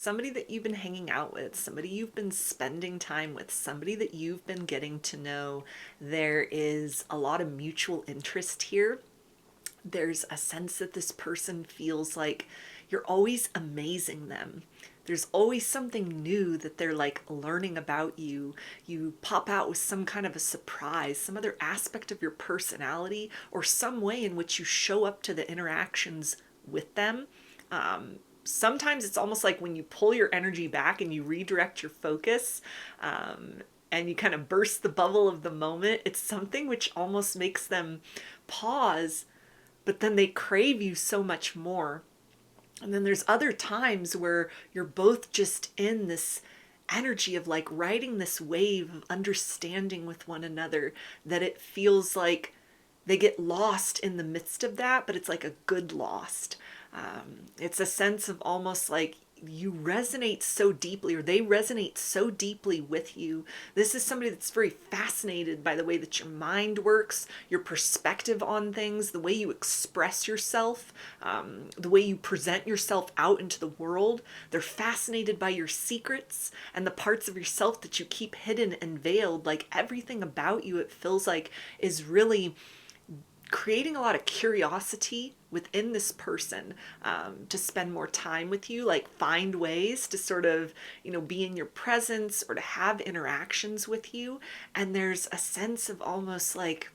Somebody that you've been hanging out with, somebody you've been spending time with, somebody that you've been getting to know. There is a lot of mutual interest here. There's a sense that this person feels like you're always amazing them. There's always something new that they're like learning about you. You pop out with some kind of a surprise, some other aspect of your personality, or some way in which you show up to the interactions with them. Sometimes it's almost like when you pull your energy back and you redirect your focus, and you kind of burst the bubble of the moment, it's something which almost makes them pause, but then they crave you so much more. And then there's other times where you're both just in this energy of like riding this wave of understanding with one another, that it feels like they get lost in the midst of that, but it's like a good lost. It's a sense of almost like you resonate so deeply, or they resonate so deeply with you. This is somebody that's very fascinated by the way that your mind works, your perspective on things, the way you express yourself, the way you present yourself out into the world. They're fascinated by your secrets and the parts of yourself that you keep hidden and veiled. Like everything about you, it feels like, is really creating a lot of curiosity within this person, to spend more time with you, like find ways to sort of, be in your presence or to have interactions with you. And there's a sense of almost like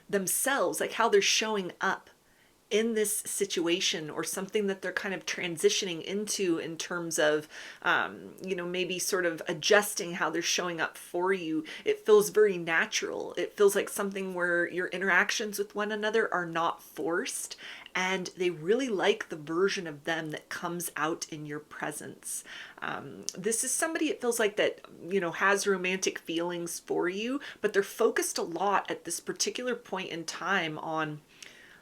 themselves, like how they're showing up in this situation, or something that they're kind of transitioning into in terms of, maybe sort of adjusting how they're showing up for you. It feels very natural. It feels like something where your interactions with one another are not forced, and they really like the version of them that comes out in your presence. This is somebody, it feels like, that, has romantic feelings for you, but they're focused a lot at this particular point in time on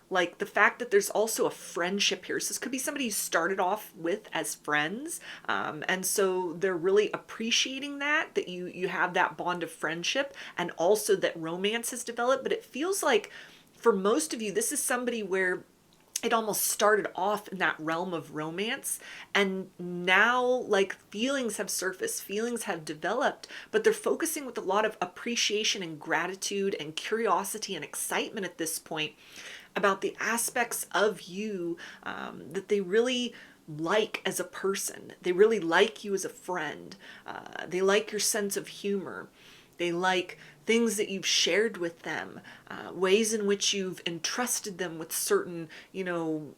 like the fact that there's also a friendship here. So this could be somebody you started off with as friends, and so they're really appreciating that you have that bond of friendship, and also that romance has developed. But it feels like for most of you, this is somebody where it almost started off in that realm of romance, and now like feelings have surfaced, feelings have developed, but they're focusing with a lot of appreciation and gratitude and curiosity and excitement at this point about the aspects of you, that they really like as a person. They really like you as a friend. They like your sense of humor. They like things that you've shared with them, ways in which you've entrusted them with certain,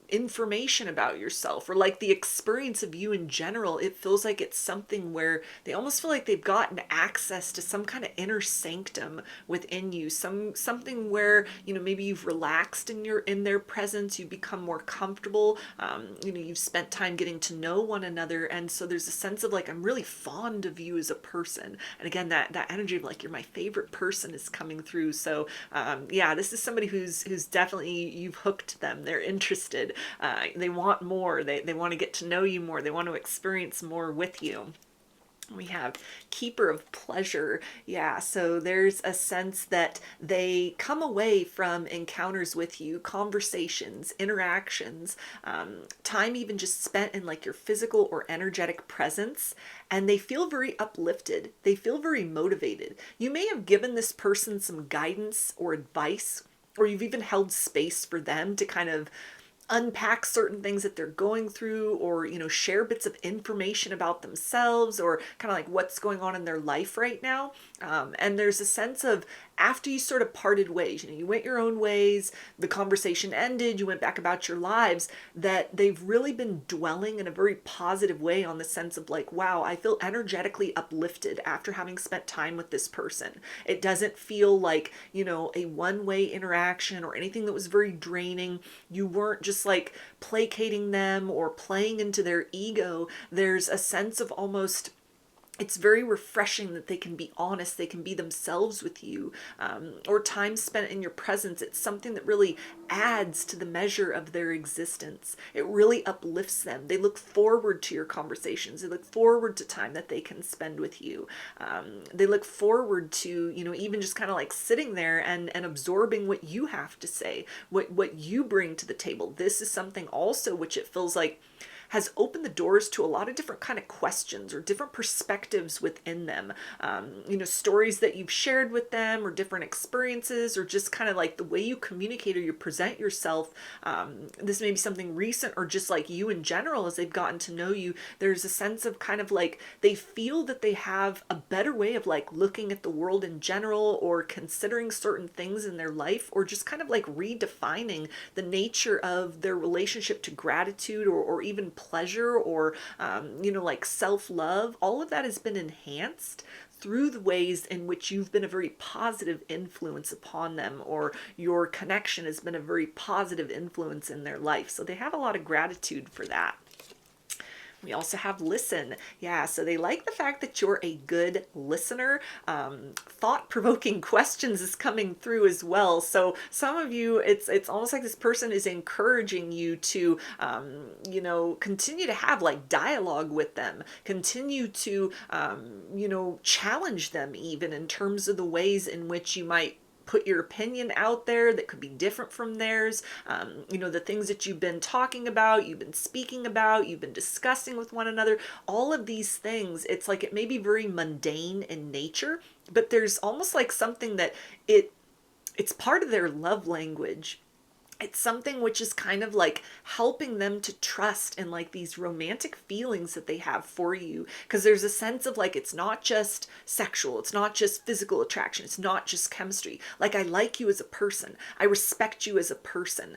information about yourself, or like the experience of you in general. It feels like it's something where they almost feel like they've gotten access to some kind of inner sanctum within you, something where, maybe you've relaxed in their presence, you become more comfortable, you've spent time getting to know one another, and so there's a sense of like, I'm really fond of you as a person. And again, that energy of like, you're my favorite person is coming through. So yeah, this is somebody who's definitely, you've hooked them. They're interested. They want more. They want to get to know you more. They want to experience more with you. We have keeper of pleasure. Yeah, so there's a sense that they come away from encounters with you, conversations, interactions, time even just spent in like your physical or energetic presence, and they feel very uplifted. They feel very motivated. You may have given this person some guidance or advice, or you've even held space for them to kind of unpack certain things that they're going through, or share bits of information about themselves, or kind of like what's going on in their life right now. And there's a sense of, after you sort of parted ways, you went your own ways, the conversation ended, you went back about your lives, that they've really been dwelling in a very positive way on the sense of like, wow, I feel energetically uplifted after having spent time with this person. It doesn't feel like, a one-way interaction or anything that was very draining. You weren't just like placating them or playing into their ego. There's a sense of almost, it's very refreshing that they can be honest, they can be themselves with you, or time spent in your presence. It's something that really adds to the measure of their existence. It really uplifts them. They look forward to your conversations. They look forward to time that they can spend with you. They look forward to, even just kind of like sitting there and absorbing what you have to say, what you bring to the table. This is something also which it feels like has opened the doors to a lot of different kind of questions or different perspectives within them. Stories that you've shared with them or different experiences or just kind of like the way you communicate or you present yourself. This may be something recent or just like you in general as they've gotten to know you. There's a sense of kind of like they feel that they have a better way of like looking at the world in general or considering certain things in their life or just kind of like redefining the nature of their relationship to gratitude or even pleasure or like self-love. All of that has been enhanced through the ways in which you've been a very positive influence upon them, or your connection has been a very positive influence in their life. So they have a lot of gratitude for that. We also have listen. Yeah, so they like the fact that you're a good listener. Thought-provoking questions is coming through as well. So some of you, it's almost like this person is encouraging you to, continue to have like dialogue with them, continue to, challenge them even in terms of the ways in which you might put your opinion out there that could be different from theirs. The things that you've been talking about, you've been speaking about, you've been discussing with one another, all of these things, it's like it may be very mundane in nature, but there's almost like something that it's part of their love language. It's something which is kind of like helping them to trust in like these romantic feelings that they have for you. Because there's a sense of like, it's not just sexual, it's not just physical attraction, it's not just chemistry. Like, I like you as a person, I respect you as a person.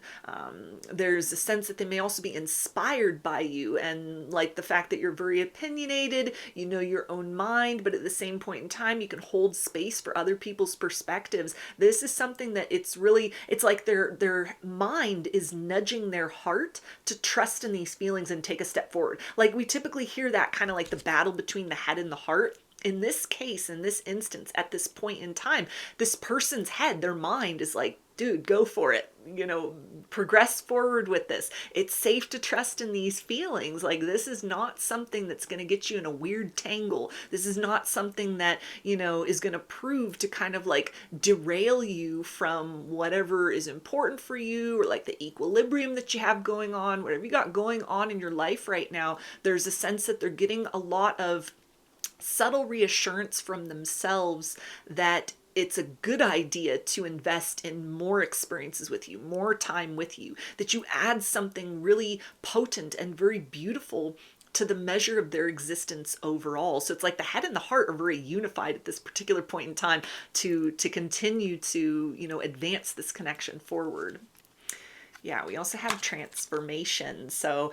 There's a sense that they may also be inspired by you and like the fact that you're very opinionated, you know your own mind, but at the same point in time, you can hold space for other people's perspectives. This is something that it's like their mind is nudging their heart to trust in these feelings and take a step forward. Like, we typically hear that kind of like the battle between the head and the heart. In this case, in this instance, at this point in time, this person's head, their mind is like, dude, go for it. Progress forward with this. It's safe to trust in these feelings. Like, this is not something that's going to get you in a weird tangle. This is not something that, is going to prove to kind of like derail you from whatever is important for you or like the equilibrium that you have going on, whatever you got going on in your life right now. There's a sense that they're getting a lot of subtle reassurance from themselves that it's a good idea to invest in more experiences with you, more time with you, that you add something really potent and very beautiful to the measure of their existence overall. So it's like the head and the heart are very unified at this particular point in time to continue to, advance this connection forward. Yeah, we also have transformation. So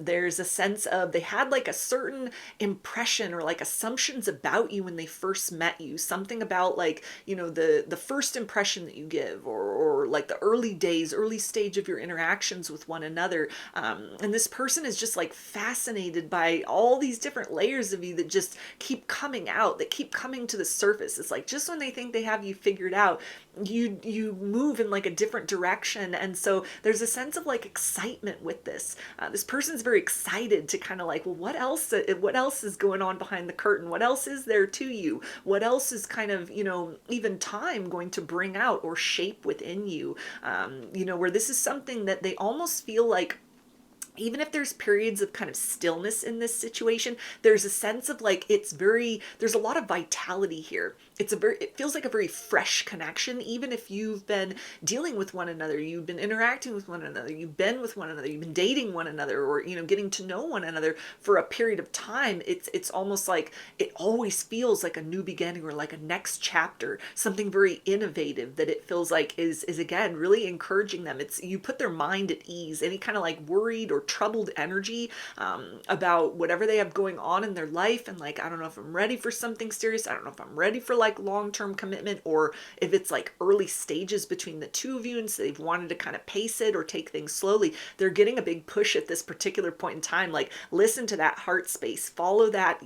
there's a sense of they had like a certain impression or like assumptions about you when they first met you. Something about like, the first impression that you give or like the early days, early stage of your interactions with one another. And this person is just like fascinated by all these different layers of you that just keep coming out, that keep coming to the surface. It's like just when they think they have you figured out, you move in like a different direction. And so there's a sense of like excitement with this. This person's very excited to kind of like, well, what else is going on behind the curtain? What else is there to you? What else is kind of, even time going to bring out or shape within you? Where this is something that they almost feel like, even if there's periods of kind of stillness in this situation, there's a sense of like, there's a lot of vitality here. It feels like a very fresh connection. Even if you've been dealing with one another, you've been interacting with one another, you've been with one another, you've been dating one another, or, getting to know one another for a period of time, it's almost like it always feels like a new beginning or like a next chapter, something very innovative that it feels like is again, really encouraging them. You put their mind at ease. Any kind of like worried or troubled energy about whatever they have going on in their life, and like, I don't know if I'm ready for something serious, I don't know if I'm ready for like long-term commitment, or if it's like early stages between the two of you and so they've wanted to kind of pace it or take things slowly. They're getting a big push at this particular point in time. Like, listen to that heart space, follow that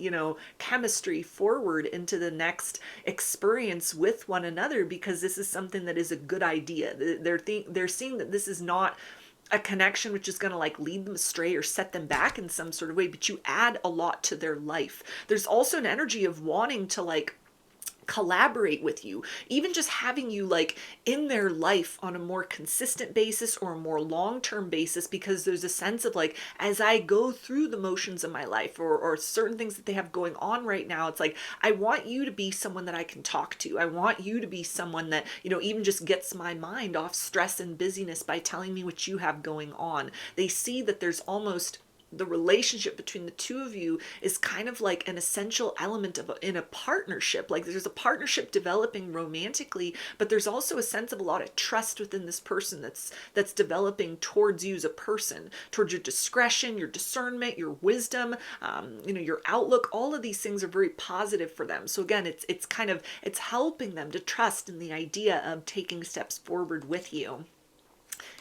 chemistry forward into the next experience with one another, because this is something that is a good idea. They're seeing that this is not a connection which is going to like lead them astray or set them back in some sort of way, but you add a lot to their life. There's also an energy of wanting to like collaborate with you, even just having you like in their life on a more consistent basis or a more long-term basis, because there's a sense of like, as I go through the motions of my life, or certain things that they have going on right now, it's like, I want you to be someone that I can talk to. I want you to be someone that, you know, even just gets my mind off stress and busyness by telling me what you have going on. They see that there's almost the relationship between the two of you is kind of like an essential element of in a partnership. Like there's a partnership developing romantically, but there's also a sense of a lot of trust within this person that's developing towards you as a person, towards your discretion, your discernment, your wisdom, you know, your outlook. All of these things are very positive for them. So again, it's kind of, it's helping them to trust in the idea of taking steps forward with you.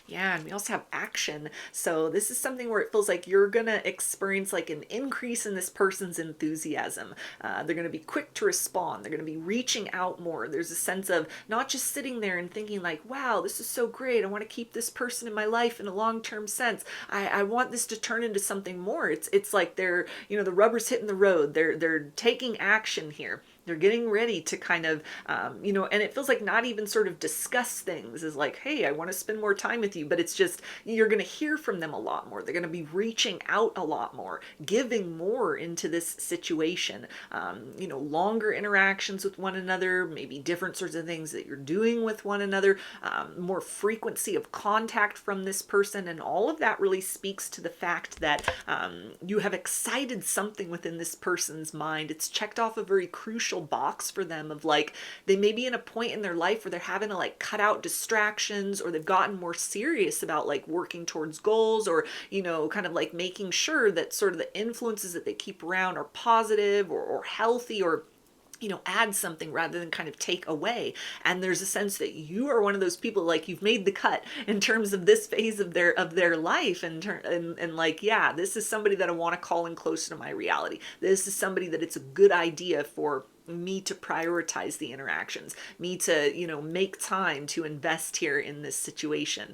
Yeah, and we also have action. So this is something where it feels like you're gonna experience like an increase in this person's enthusiasm. They're gonna be quick to respond. They're gonna be reaching out more. There's a sense of not just sitting there and thinking like, wow, this is so great. I want to keep this person in my life in a long-term sense. I want this to turn into something more. It's like they're, you know, the rubber's hitting the road. They're taking action here. They're getting ready to kind of, you know, and it feels like not even sort of discuss things as like, hey, I want to spend more time with you, but it's just, you're going to hear from them a lot more. They're going to be reaching out a lot more, giving more into this situation, you know, longer interactions with one another, maybe different sorts of things that you're doing with one another, more frequency of contact from this person. And all of that really speaks to the fact that you have excited something within this person's mind. It's checked off a very crucial box for them of like, they may be in a point in their life where they're having to like cut out distractions, or they've gotten more serious about like working towards goals, or, you know, kind of like making sure that sort of the influences that they keep around are positive or healthy, or, you know, add something rather than kind of take away. And there's a sense that you are one of those people, like you've made the cut in terms of this phase of their life, and like, yeah, this is somebody that I want to call in closer to my reality. This is somebody that it's a good idea for me to prioritize the interactions, me to, you know, make time to invest here in this situation.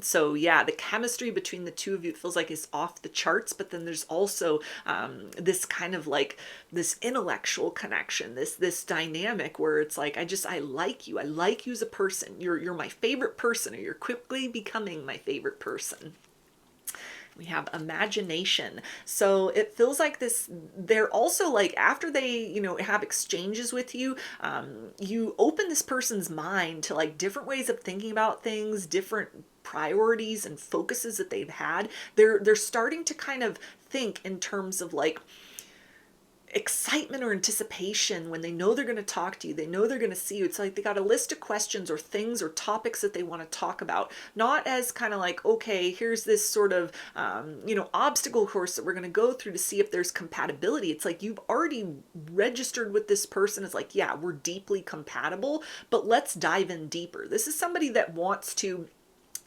So yeah, the chemistry between the two of you, it feels like, is off the charts, but then there's also this kind of like this intellectual connection, this dynamic where it's like, I like you. I like you as a person. You're my favorite person, or you're quickly becoming my favorite person. We have imagination. So it feels like this, they're also like, after they, you know, have exchanges with you, you open this person's mind to like different ways of thinking about things, different priorities and focuses that they've had. They're starting to kind of think in terms of like excitement or anticipation when they know they're going to talk to you, they know they're going to see you. It's like they got a list of questions or things or topics that they want to talk about, not as kind of like, okay, here's this sort of you know, obstacle course that we're going to go through to see if there's compatibility. It's like you've already registered with this person as like, yeah, we're deeply compatible, but let's dive in deeper. This is somebody that wants to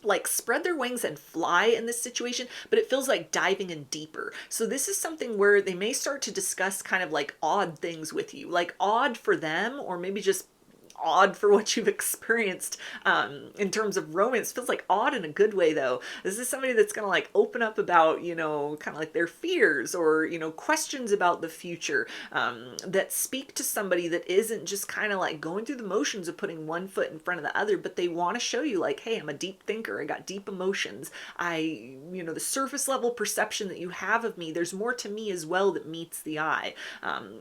like spread their wings and fly in this situation, but it feels like diving in deeper. So this is something where they may start to discuss kind of like odd things with you, like odd for them, or maybe just odd for what you've experienced in terms of romance. Feels like odd in a good way though. This is somebody that's gonna like open up about, you know, kind of like their fears, or, you know, questions about the future, that speak to somebody that isn't just kind of like going through the motions of putting one foot in front of the other, but they want to show you like, hey, I'm a deep thinker. I got deep emotions. You know, the surface level perception that you have of me, there's more to me as well that meets the eye.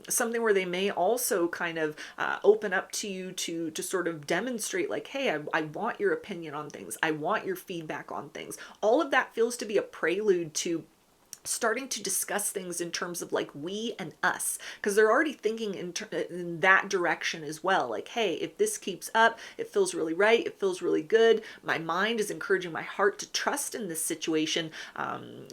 Something where they may also kind of open up to you to sort of demonstrate like, hey, I want your opinion on things. I want your feedback on things. All of that feels to be a prelude to starting to discuss things in terms of like we and us, because they're already thinking in that direction as well. Like, hey, if this keeps up, it feels really right. It feels really good. My mind is encouraging my heart to trust in this situation.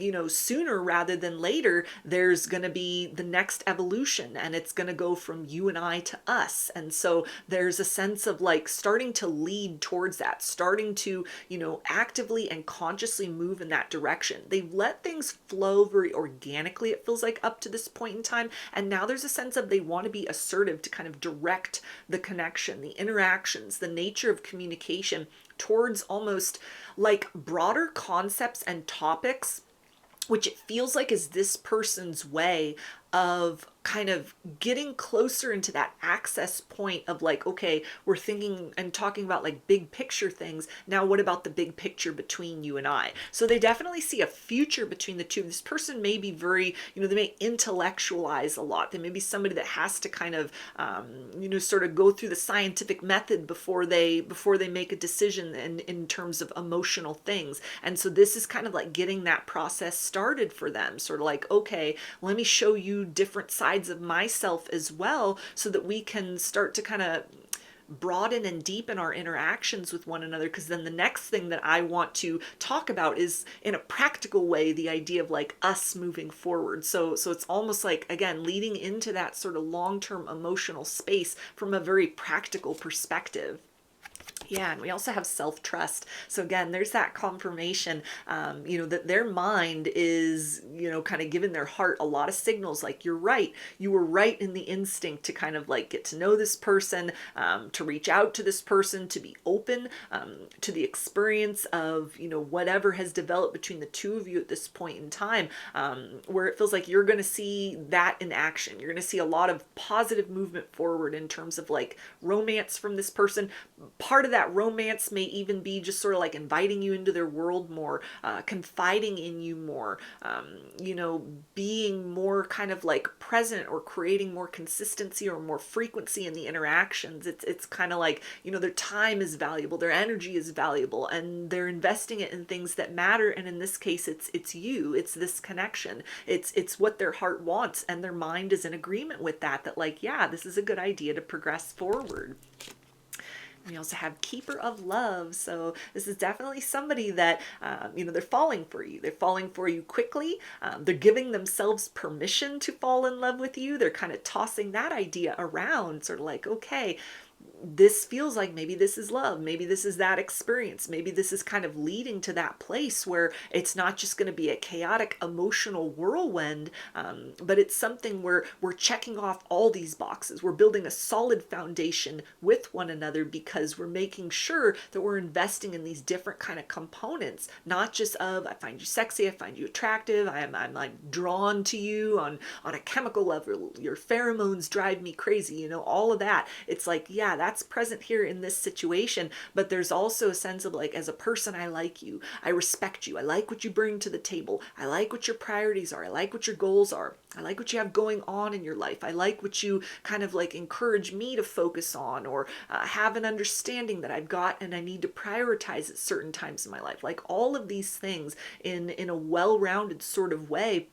You know, sooner rather than later, there's going to be the next evolution, and it's going to go from you and I to us. And so there's a sense of like starting to lead towards that, starting to, you know, actively and consciously move in that direction. They've let things flow very organically, it feels like, up to this point in time. And now there's a sense of they want to be assertive to kind of direct the connection, the interactions, the nature of communication towards almost like broader concepts and topics, which it feels like is this person's way of kind of getting closer into that access point of like, okay, we're thinking and talking about like big picture things. Now, what about the big picture between you and I? So they definitely see a future between the two. This person may be very, they may intellectualize a lot. They may be somebody that has to kind of, sort of go through the scientific method before they make a decision in terms of emotional things. And so this is kind of like getting that process started for them. Sort of like, okay, let me show you different sides of myself as well, so that we can start to kind of broaden and deepen our interactions with one another. Because then the next thing that I want to talk about is, in a practical way, the idea of like us moving forward. So it's almost like, again, leading into that sort of long-term emotional space from a very practical perspective. Yeah, and we also have self-trust. So again, there's that confirmation, that their mind is, kind of giving their heart a lot of signals like, you're right. You were right in the instinct to kind of like get to know this person, to reach out to this person, to be open to the experience of, whatever has developed between the two of you at this point in time, where it feels like you're going to see that in action. You're going to see a lot of positive movement forward in terms of like romance from this person. Part of that romance may even be just sort of like inviting you into their world more, confiding in you more, being more kind of like present, or creating more consistency or more frequency in the interactions. It's kind of like, their time is valuable, their energy is valuable, and they're investing it in things that matter. And in this case, it's you, it's this connection, it's what their heart wants, and their mind is in agreement with that like, yeah, this is a good idea to progress forward. We also have Keeper of Love. So this is definitely somebody that, they're falling for you. They're falling for you quickly. They're giving themselves permission to fall in love with you. They're kind of tossing that idea around, sort of like, okay, this feels like maybe this is love. Maybe this is that experience. Maybe this is kind of leading to that place where it's not just going to be a chaotic emotional whirlwind, but it's something where we're checking off all these boxes. We're building a solid foundation with one another because we're making sure that we're investing in these different kind of components, not just of, I find you sexy, I find you attractive, I'm like drawn to you on a chemical level, your pheromones drive me crazy, all of that. It's like, yeah, that's present here in this situation, but there's also a sense of like, as a person, I like you, I respect you, I like what you bring to the table, I like what your priorities are, I like what your goals are, I like what you have going on in your life, I like what you kind of like encourage me to focus on, or have an understanding that I've got and I need to prioritize at certain times in my life. Like all of these things in a well-rounded sort of way.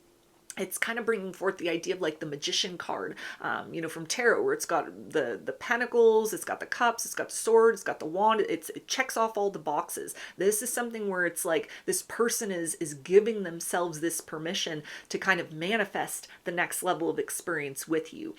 It's kind of bringing forth the idea of like the magician card, from tarot, where it's got the pentacles, it's got the cups, it's got the sword, it's got the wand. It checks off all the boxes. This is something where it's like this person is giving themselves this permission to kind of manifest the next level of experience with you,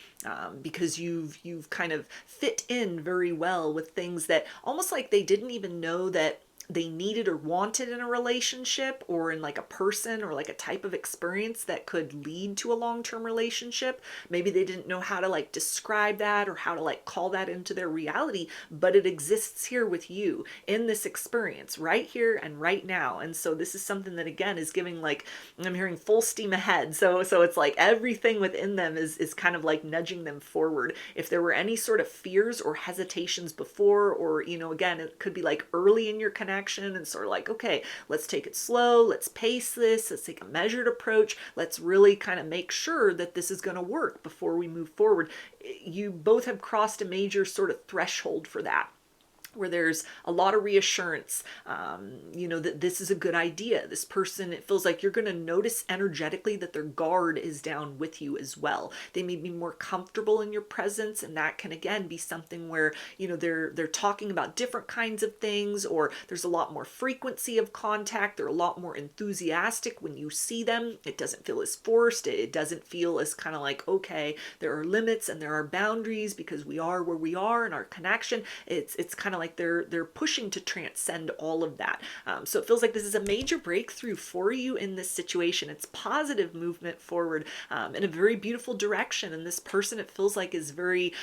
because you've kind of fit in very well with things that almost like they didn't even know that they needed or wanted in a relationship, or in like a person, or like a type of experience that could lead to a long-term relationship. Maybe they didn't know how to like describe that, or how to like call that into their reality, but it exists here with you in this experience right here and right now. And so this is something that again is giving, like, I'm hearing full steam ahead. So it's like everything within them is kind of like nudging them forward. If there were any sort of fears or hesitations before, or again, it could be like early in your connection, and sort of like, okay, let's take it slow, let's pace this, let's take a measured approach, let's really kind of make sure that this is going to work before we move forward. You both have crossed a major sort of threshold for that, where there's a lot of reassurance, that this is a good idea. This person, it feels like you're going to notice energetically that their guard is down with you as well. They may be more comfortable in your presence, and that can again be something where, they're talking about different kinds of things, or there's a lot more frequency of contact. They're a lot more enthusiastic when you see them. It doesn't feel as forced. It doesn't feel as kind of like, okay, there are limits and there are boundaries because we are where we are in our connection. It's kind of like they're pushing to transcend all of that. So it feels like this is a major breakthrough for you in this situation. It's positive movement forward, in a very beautiful direction. And this person, it feels like, is very,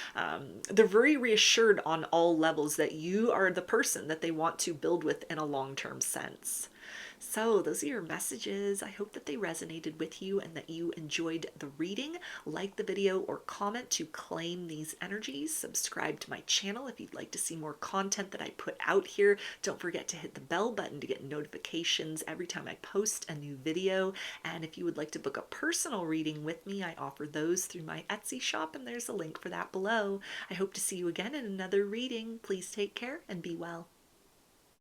they're very reassured on all levels that you are the person that they want to build with in a long-term sense. So, those are your messages. I hope that they resonated with you and that you enjoyed the reading. Like the video or comment to claim these energies. Subscribe to my channel if you'd like to see more content that I put out here. Don't forget to hit the bell button to get notifications every time I post a new video. And if you would like to book a personal reading with me, I offer those through my Etsy shop, and there's a link for that below. I hope to see you again in another reading. Please take care and be well.